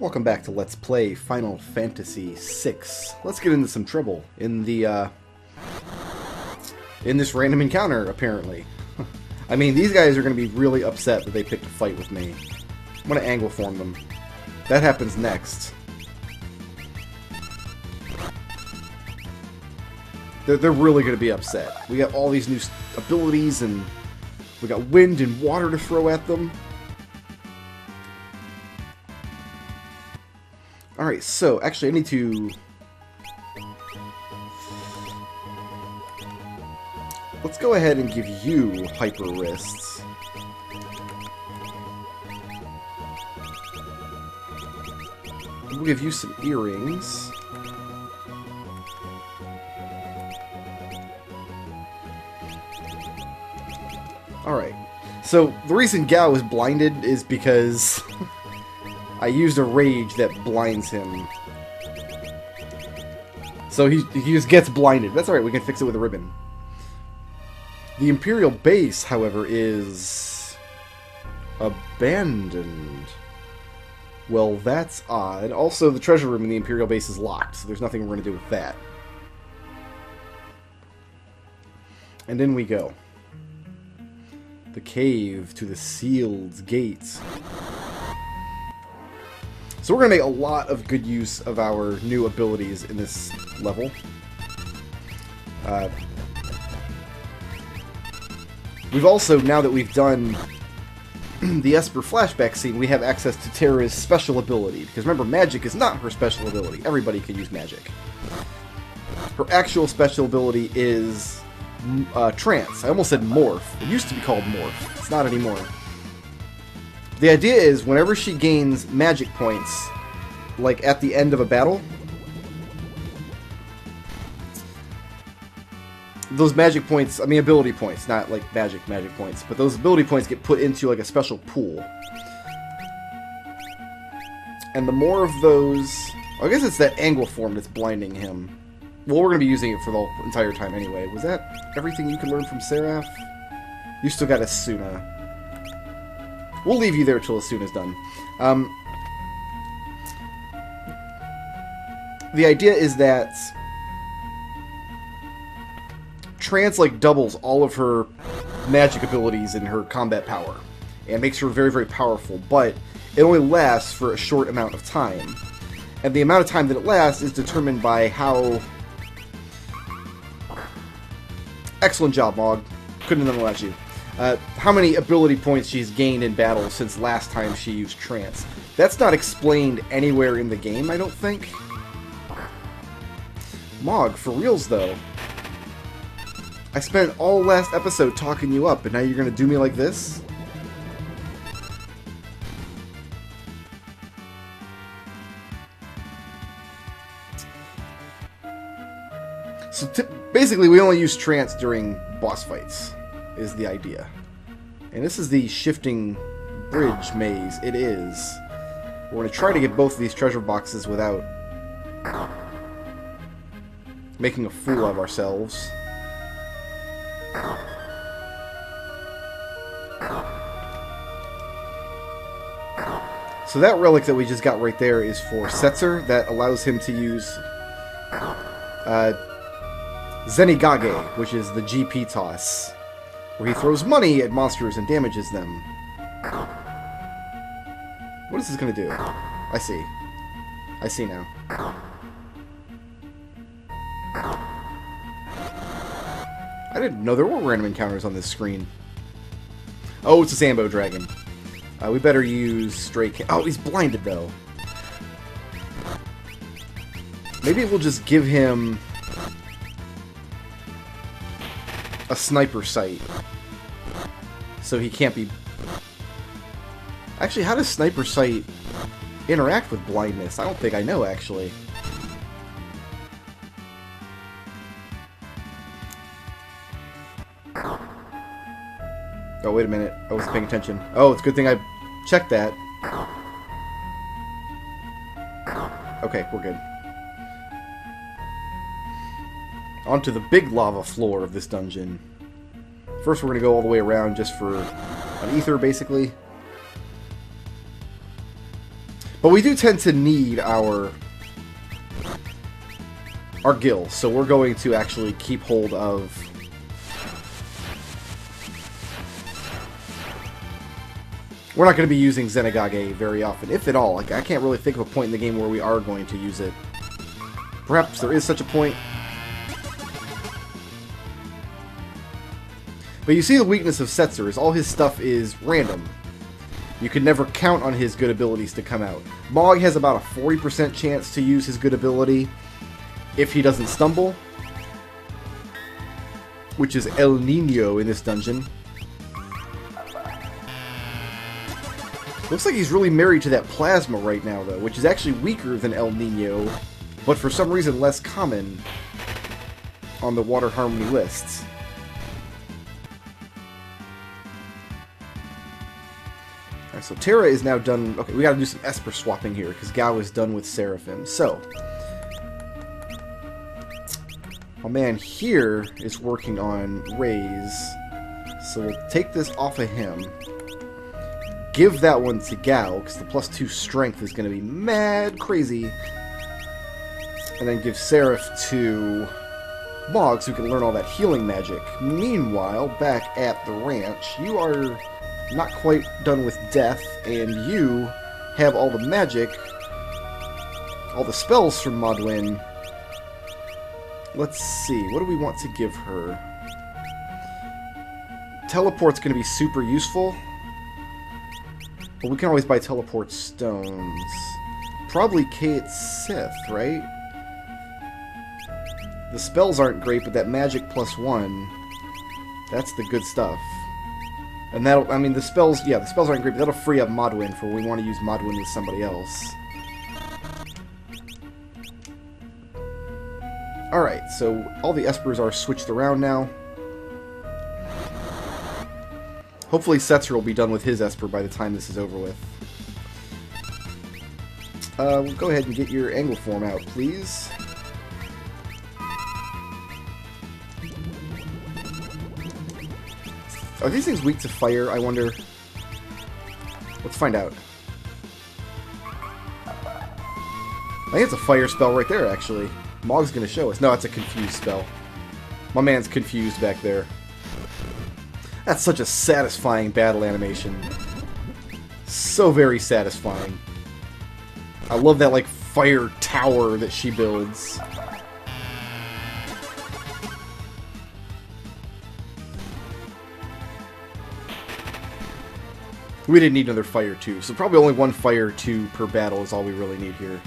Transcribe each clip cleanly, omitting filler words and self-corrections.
Welcome back to Let's Play Final Fantasy VI. Let's get into some trouble in the in this random encounter, apparently. I mean, these guys are going to be really upset that they picked a fight with me. I'm going to angle form them. That happens next. They're really going to be upset. We got all these new abilities, and we got wind and water to throw at them. Alright, so, actually, I need to... Let's go ahead and give you hyper wrists. We'll give you some earrings. Alright, so the reason Gao is blinded is because I used a rage that blinds him. So he just gets blinded. That's alright, we can fix it with a ribbon. The Imperial base, however, is abandoned. Well, that's odd. Also, the treasure room in the Imperial base is locked, so there's nothing we're going to do with that. And in we go. The cave to the sealed gates. So we're going to make a lot of good use of our new abilities in this level. We've also, now that we've done the Esper flashback scene, we have access to Terra's special ability. Because remember, magic is not her special ability. Everybody can use magic. Her actual special ability is trance. I almost said morph. It used to be called morph. It's not anymore. The idea is, whenever she gains magic points, like at the end of a battle, those magic points, I mean ability points, not like magic points, but those ability points get put into like a special pool. And the more of those, I guess it's that angle form that's blinding him. Well, we're going to be using it for the entire time anyway. Was that everything you can learn from Seraph? You still got Asuna. We'll leave you there till Asuna's done. The idea is that trance like doubles all of her magic abilities and her combat power, and makes her very, very powerful, but it only lasts for a short amount of time. And the amount of time that it lasts is determined by how... Excellent job, Mog. Couldn't have done without you. How many ability points she's gained in battle since last time she used trance. That's not explained anywhere in the game, I don't think. Mog, for reals though. I spent all last episode talking you up, and now you're gonna do me like this? So basically we only use trance during boss fights, is the idea. And this is the shifting bridge maze. It is. We're going to try to get both of these treasure boxes without making a fool of ourselves. So that relic that we just got right there is for Setzer. That allows him to use Zenigage, which is the GP toss, where he throws money at monsters and damages them. What is this going to do? I see. I see now. I didn't know there were random encounters on this screen. Oh, it's a Sambo Dragon. We better use Stray Cat. Oh, he's blinded, though. Maybe we'll just give him a sniper sight, so he can't be... Actually, how does sniper sight interact with blindness? I don't think I know, actually. Oh, wait a minute. I wasn't paying attention. Oh, it's a good thing I checked that. Okay, we're good. Onto the big lava floor of this dungeon. First, we're going to go all the way around just for an ether, basically. But we do tend to need our gills, so we're going to actually keep hold of... We're not going to be using Zenigage very often, if at all. Like, I can't really think of a point in the game where we are going to use it. Perhaps there is such a point. But you see the weakness of Setzer is all his stuff is random. You can never count on his good abilities to come out. Mog has about a 40% chance to use his good ability if he doesn't stumble, which is El Niño in this dungeon. Looks like he's really married to that plasma right now, though, which is actually weaker than El Niño, but for some reason less common on the Water Harmony lists. Alright, so Terra is now done. Okay, we gotta do some Esper swapping here, because Gao is done with Seraphim. So, my man here is working on Raise, so we'll take this off of him. Give that one to Gao, because the +2 strength is going to be mad crazy. And then give Seraph to Moggs, who can learn all that healing magic. Meanwhile, back at the ranch, you are not quite done with death, and you have all the magic, all the spells from Modwin. Let's see, what do we want to give her? Teleport's going to be super useful. But we can always buy teleport stones. Probably Kate Sith, right? The spells aren't great, but that magic +1, that's the good stuff. And that'll, I mean, the spells, yeah, the spells aren't great, but that'll free up Modwin for when we want to use Modwin with somebody else. Alright, so all the Espers are switched around now. Hopefully Setzer will be done with his Esper by the time this is over with. We'll go ahead and get your Angleform out, please. Are these things weak to fire, I wonder? Let's find out. I think it's a fire spell right there, actually. Mog's gonna show us. No, it's a confused spell. My man's confused back there. That's such a satisfying battle animation. So very satisfying. I love that, like, fire tower that she builds. We didn't need another fire 2, so probably only one fire 2 per battle is all we really need here.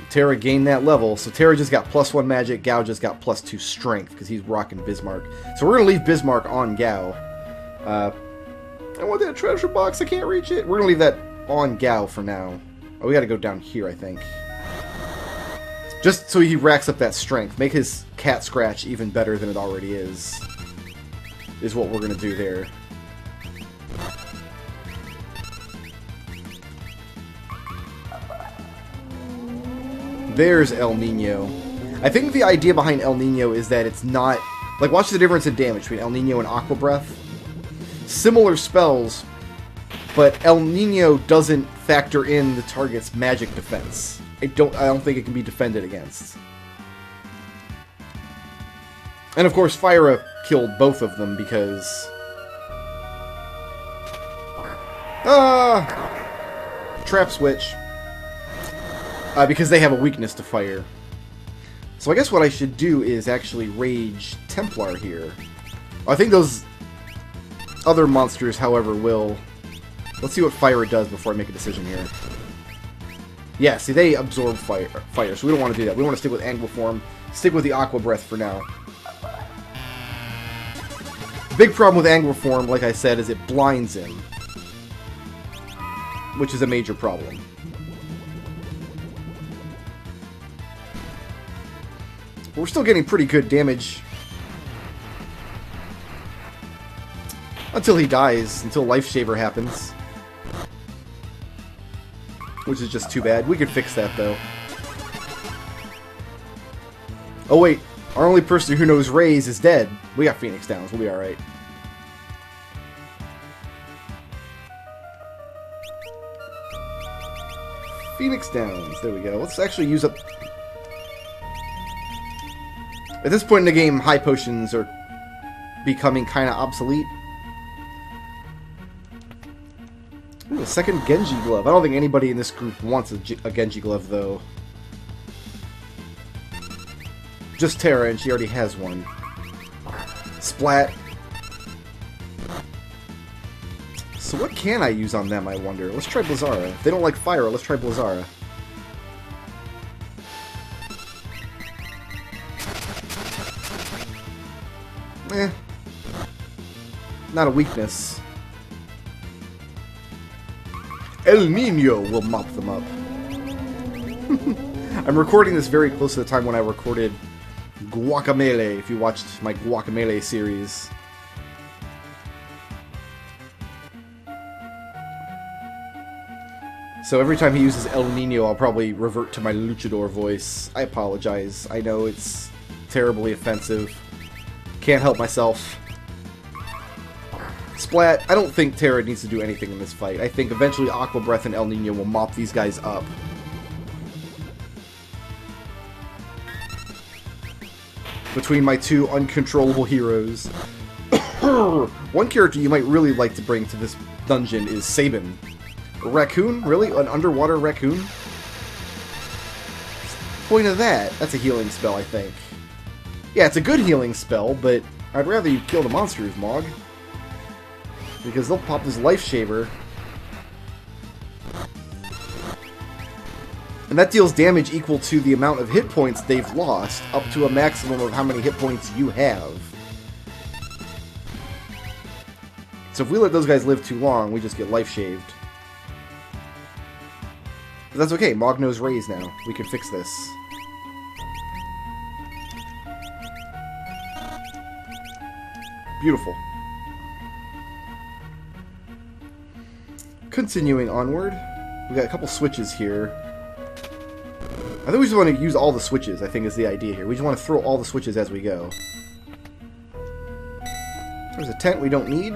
Terra gained that level, so Terra just got +1 magic, Gao just got +2 strength, because he's rocking Bismarck. So we're going to leave Bismarck on Gao. I want that treasure box, I can't reach it. We're going to leave that on Gao for now. Oh, we got to go down here, I think. Just so he racks up that strength. Make his cat scratch even better than it already is what we're going to do there. There's El Niño. I think the idea behind El Niño is that it's not... Like, watch the difference in damage between El Niño and Aqua Breath. Similar spells, but El Niño doesn't factor in the target's magic defense. I don't think it can be defended against. And of course, Fyra killed both of them because... Trap switch. Because they have a weakness to fire. So I guess what I should do is actually Rage Templar here. I think those other monsters, however, will... Let's see what Fyra does before I make a decision here. Yeah, see, they absorb fire, so we don't want to do that. We want to stick with Angleform, stick with the Aqua Breath for now. Big problem with Angleform, like I said, is it blinds him. Which is a major problem. But we're still getting pretty good damage. Until he dies, until Life Shaver happens. Which is just too bad. We could fix that, though. Oh wait, our only person who knows Raise is dead. We got Phoenix Downs, we'll be alright. Phoenix Downs. There we go. Let's actually use up... At this point in the game, high potions are becoming kind of obsolete. Ooh, a second Genji glove. I don't think anybody in this group wants a Genji glove, though. Just Terra, and she already has one. Splat. So what can I use on them, I wonder? Let's try Blizzara. If they don't like fire, let's try Blizzara. Eh. Not a weakness. El Niño will mop them up. I'm recording this very close to the time when I recorded Guacamelee, if you watched my Guacamelee series. So every time he uses El Niño, I'll probably revert to my luchador voice. I apologize. I know it's terribly offensive. Can't help myself. Splat, I don't think Terra needs to do anything in this fight. I think eventually Aqua Breath and El Niño will mop these guys up. Between my two uncontrollable heroes. One character you might really like to bring to this dungeon is Sabin. A raccoon? Really? An underwater raccoon? What's the point of that? That's a healing spell, I think. Yeah, it's a good healing spell, but I'd rather you kill the monsters, Mog. Because they'll pop this Life Shaver. And that deals damage equal to the amount of hit points they've lost, up to a maximum of how many hit points you have. So if we let those guys live too long, we just get life shaved. But that's okay, Mog knows Raise now. We can fix this. Beautiful. Continuing onward, we got a couple switches here. I think we just want to use all the switches, I think is the idea here. We just want to throw all the switches as we go. There's a tent we don't need.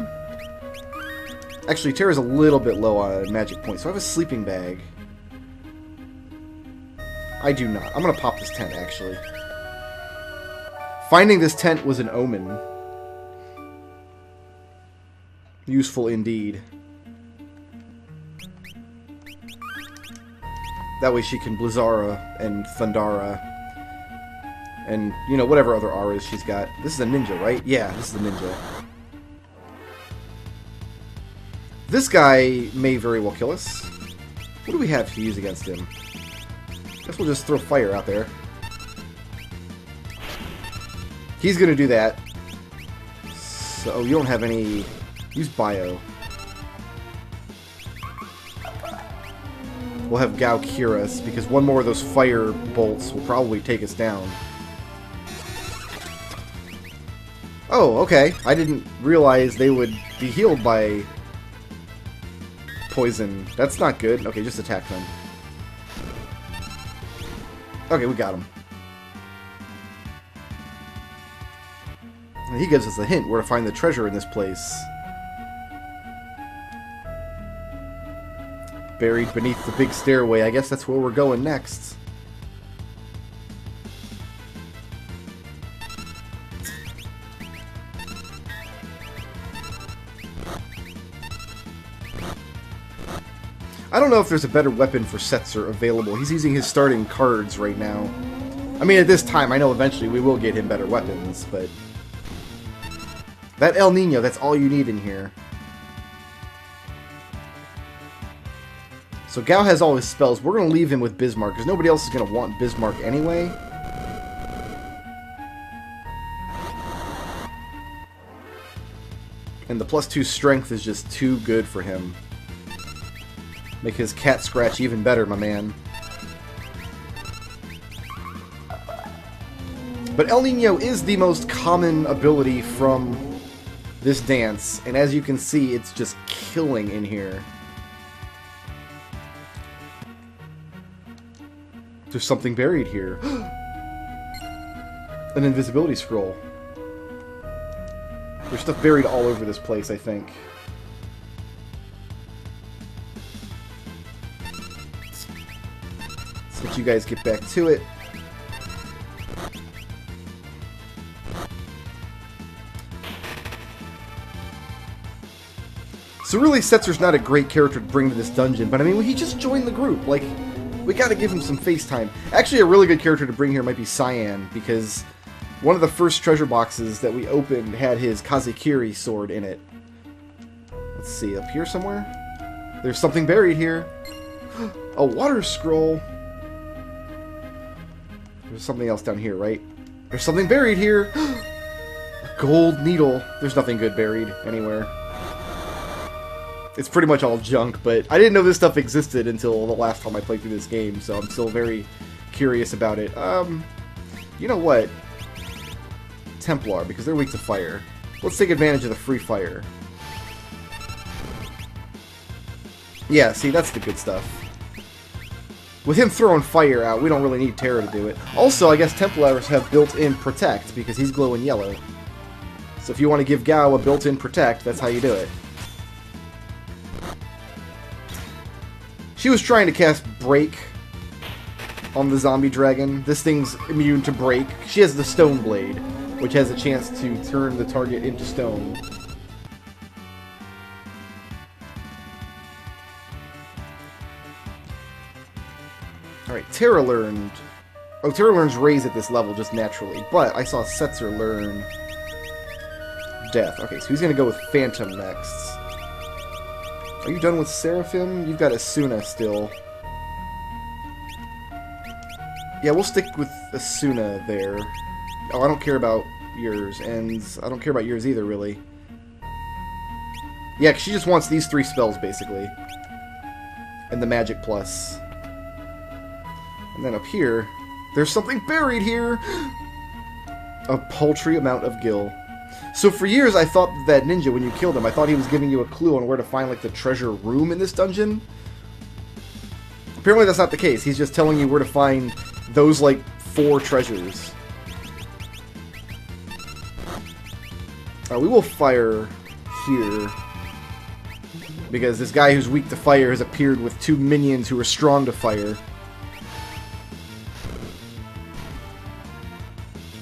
Actually, Terra's a little bit low on magic points, so I have a sleeping bag. I do not. I'm going to pop this tent, actually. Finding this tent was an omen. Useful indeed. That way she can Blizzara and Thundara. And, you know, whatever other auras she's got. This is a ninja, right? Yeah, this is a ninja. This guy may very well kill us. What do we have to use against him? Guess we'll just throw fire out there. He's gonna do that. So, you don't have any... Use Bio. We'll have Gao cure us, because one more of those fire bolts will probably take us down. Oh, okay. I didn't realize they would be healed by poison. That's not good. Okay, just attack them. Okay, we got him. He gives us a hint where to find the treasure in this place. Buried beneath the big stairway. I guess that's where we're going next. I don't know if there's a better weapon for Setzer available. He's using his starting cards right now. I mean, at this time, I know eventually we will get him better weapons, but... That El Niño, that's all you need in here. So Gao has all his spells. We're going to leave him with Bismarck, because nobody else is going to want Bismarck anyway. And the +2 strength is just too good for him. Make his cat scratch even better, my man. But El Niño is the most common ability from this dance, and as you can see, it's just killing in here. There's something buried here. An invisibility scroll. There's stuff buried all over this place, I think. Let's let you guys get back to it. So really, Setzer's not a great character to bring to this dungeon, but I mean, he just joined the group. Like, we gotta give him some face time. Actually, a really good character to bring here might be Cyan, because one of the first treasure boxes that we opened had his Kazekiri sword in it. Let's see, up here somewhere? There's something buried here. A water scroll. There's something else down here, right? There's something buried here. A gold needle. There's nothing good buried anywhere. It's pretty much all junk, but I didn't know this stuff existed until the last time I played through this game, so I'm still very curious about it. You know what? Templar, because they're weak to fire. Let's take advantage of the free fire. Yeah, see, that's the good stuff. With him throwing fire out, we don't really need Terra to do it. Also, I guess Templars have built-in Protect, because he's glowing yellow. So if you want to give Gao a built-in Protect, that's how you do it. She was trying to cast Break on the zombie dragon. This thing's immune to Break. She has the Stone Blade, which has a chance to turn the target into stone. Alright, Terra learned... Oh, Terra learns Raise at this level just naturally, but I saw Setzer learn Death. Okay, so he's going to go with Phantom next. Are you done with Seraphim? You've got Asuna still. Yeah, we'll stick with Asuna there. Oh, I don't care about yours, and I don't care about yours either, really. Yeah, 'cause she just wants these 3 spells, basically. And the Magic Plus. And then up here, there's something buried here! A paltry amount of gil. So for years, I thought that ninja, when you killed him, I thought he was giving you a clue on where to find, like, the treasure room in this dungeon. Apparently that's not the case. He's just telling you where to find those, like, 4 treasures. We will fire here. Because this guy who's weak to fire has appeared with 2 minions who are strong to fire.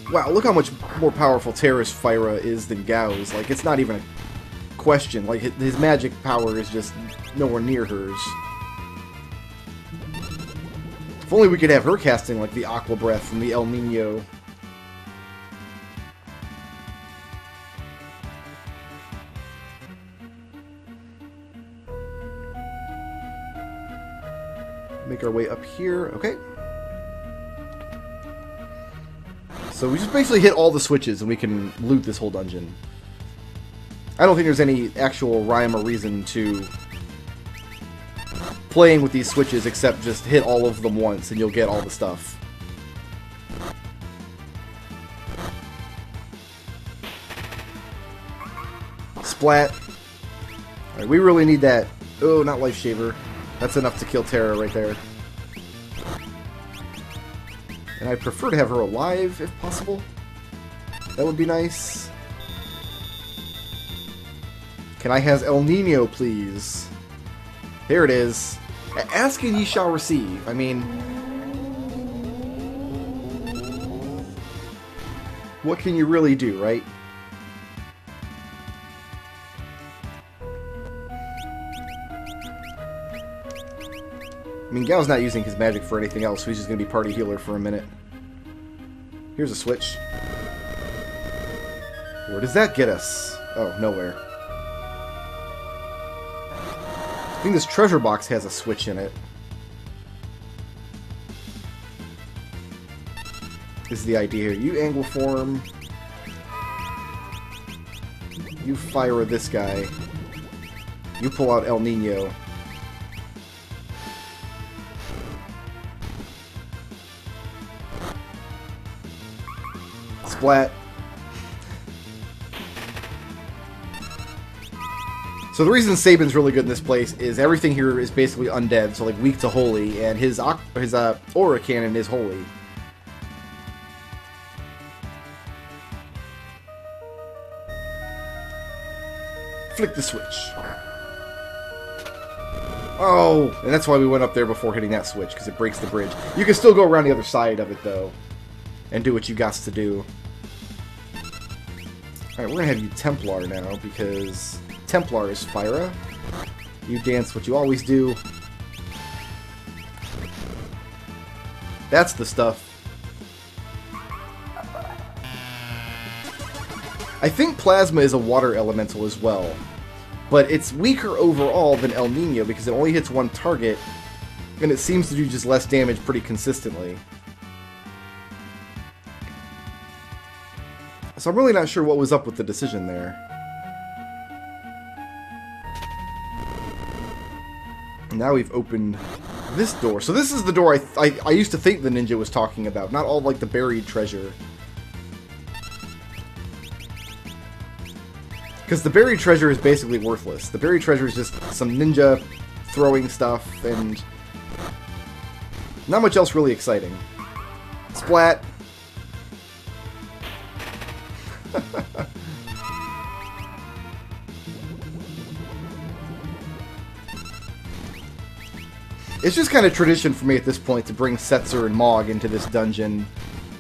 Wow, look how much more powerful Terra's Fyra is than Gao's. Like, it's not even a question. Like, his magic power is just nowhere near hers. If only we could have her casting, like, the Aqua Breath and the El Niño. Make our way up here. Okay. So we just basically hit all the switches and we can loot this whole dungeon. I don't think there's any actual rhyme or reason to playing with these switches except just hit all of them once and you'll get all the stuff. Splat. Alright, we really need that. Oh, not Life Shaver. That's enough to kill Terra right there. And I'd prefer to have her alive, if possible. That would be nice. Can I have El Niño, please? There it is. Ask and ye shall receive. I mean... what can you really do, right? I mean, Gao's not using his magic for anything else, so he's just going to be party healer for a minute. Here's a switch. Where does that get us? Oh, nowhere. I think this treasure box has a switch in it. This is the idea here. You angle form. You fire this guy. You pull out El Niño. Splat. So the reason Sabin's really good in this place is everything here is basically undead, so like weak to holy, and his aura cannon is holy. Flick the switch. Oh, and that's why we went up there before hitting that switch, because it breaks the bridge. You can still go around the other side of it, though, and do what you got to do. Alright, we're going to have you Templar now, because Templar is Fyra. You dance what you always do. That's the stuff. I think Plasma is a water elemental as well, but it's weaker overall than El Niño because it only hits one target, and it seems to do just less damage pretty consistently. So I'm really not sure what was up with the decision there. Now we've opened this door. So this is the door I used to think the ninja was talking about, not all like the buried treasure. Because the buried treasure is basically worthless. The buried treasure is just some ninja throwing stuff and not much else really exciting. Splat. It's just kind of tradition for me at this point to bring Setzer and Mog into this dungeon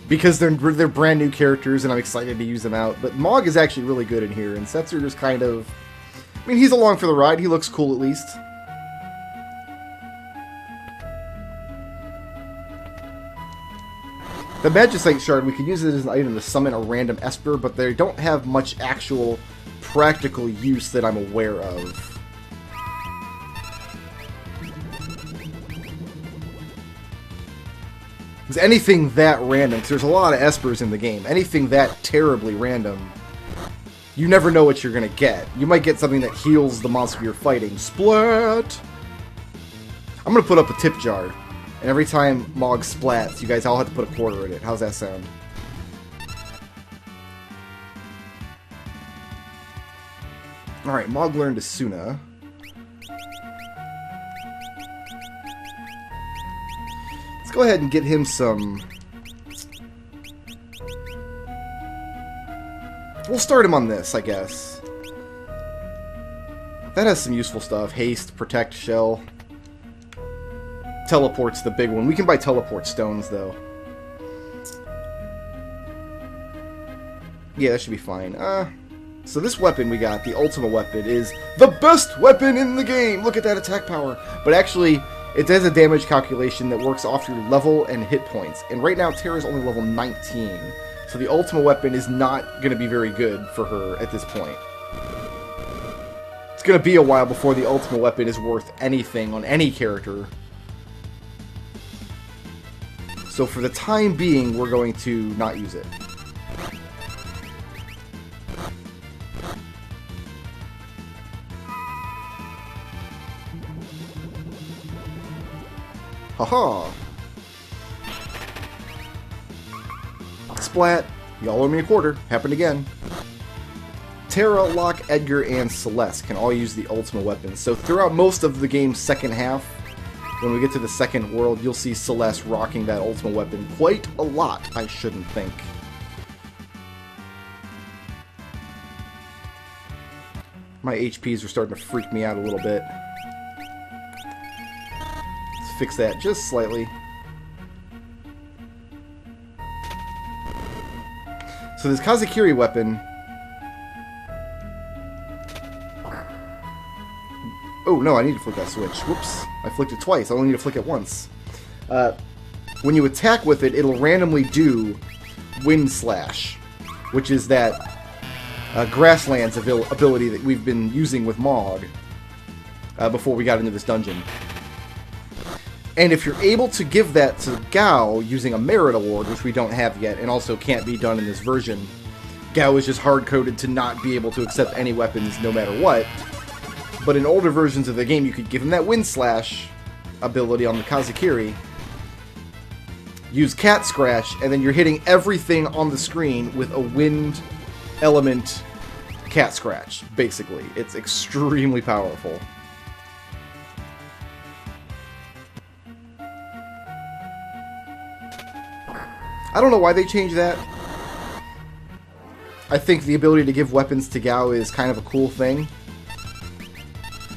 because they're brand new characters and I'm excited to use them out. But Mog is actually really good in here, and Setzer just kind of... I mean, he's along for the ride. He looks cool at least. The Magicite Shard, we could use it as an item to summon a random Esper, but they don't have much actual practical use that I'm aware of. Because anything that random, because there's a lot of Espers in the game, anything that terribly random, you never know what you're going to get. You might get something that heals the monster you're fighting. Splat! I'm going to put up a tip jar. And every time Mog splats, you guys all have to put a quarter in it. How's that sound? Alright, Mog learned Asuna. Let's go ahead and get him some... We'll start him on this, I guess. That has some useful stuff. Haste, Protect, Shell. Teleport's the big one. We can buy teleport stones, though. Yeah, that should be fine. So this weapon we got, the Ultima weapon, is the best weapon in the game! Look at that attack power! But actually, it does a damage calculation that works off your level and hit points. And right now, Terra's only level 19. So the Ultima weapon is not going to be very good for her at this point. It's going to be a while before the Ultima weapon is worth anything on any character. So for the time being, we're going to not use it. Haha! Splat! Y'all owe me a quarter. Happened again. Terra, Locke, Edgar, and Celeste can all use the Ultima weapon. So throughout most of the game's second half, when we get to the second world, you'll see Celeste rocking that Ultima weapon quite a lot, I shouldn't think. My HPs are starting to freak me out a little bit. Let's fix that just slightly. So this Kazakiri weapon... Oh, no, I need to flick that switch. Whoops. I flicked it twice. I only need to flick it once. When you attack with it, it'll randomly do Wind Slash, which is that Grasslands ability that we've been using with Mog before we got into this dungeon. And if you're able to give that to Gao using a Merit Award, which we don't have yet, and also can't be done in this version, Gao is just hard-coded to not be able to accept any weapons no matter what. But in older versions of the game, you could give him that Wind Slash ability on the Kazakiri, use Cat Scratch, and then you're hitting everything on the screen with a wind element Cat Scratch, basically. It's extremely powerful. I don't know why they changed that. I think the ability to give weapons to Gao is kind of a cool thing.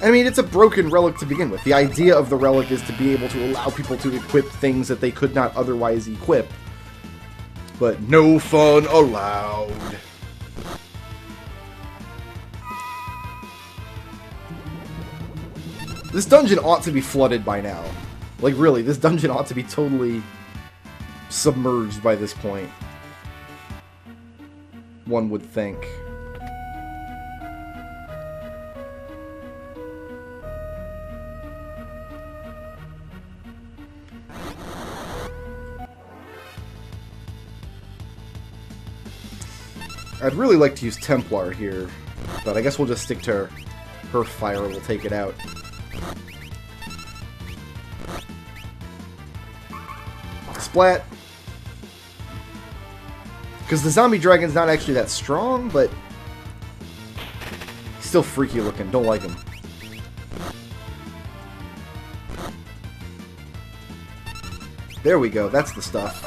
I mean, it's a broken relic to begin with. The idea of the relic is to be able to allow people to equip things that they could not otherwise equip. But no fun allowed. This dungeon ought to be flooded by now. Like, really, this dungeon ought to be totally submerged by this point. One would think. I'd really like to use Templar here, but I guess we'll just stick to her fire. We'll take it out. Splat. Because the zombie dragon's not actually that strong, but he's still freaky looking. Don't like him. There we go. That's the stuff.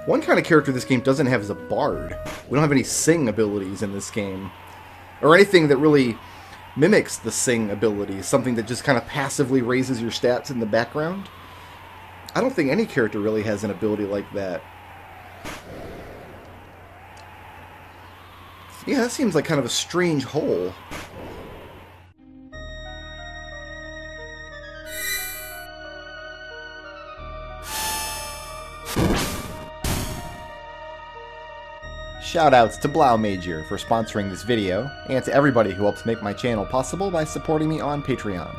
One kind of character this game doesn't have is a bard. We don't have any sing abilities in this game. Or anything that really mimics the sing abilities. Something that just kind of passively raises your stats in the background. I don't think any character really has an ability like that. Yeah, that seems like kind of a strange hole. Shoutouts to Blau Major for sponsoring this video, and to everybody who helps make my channel possible by supporting me on Patreon.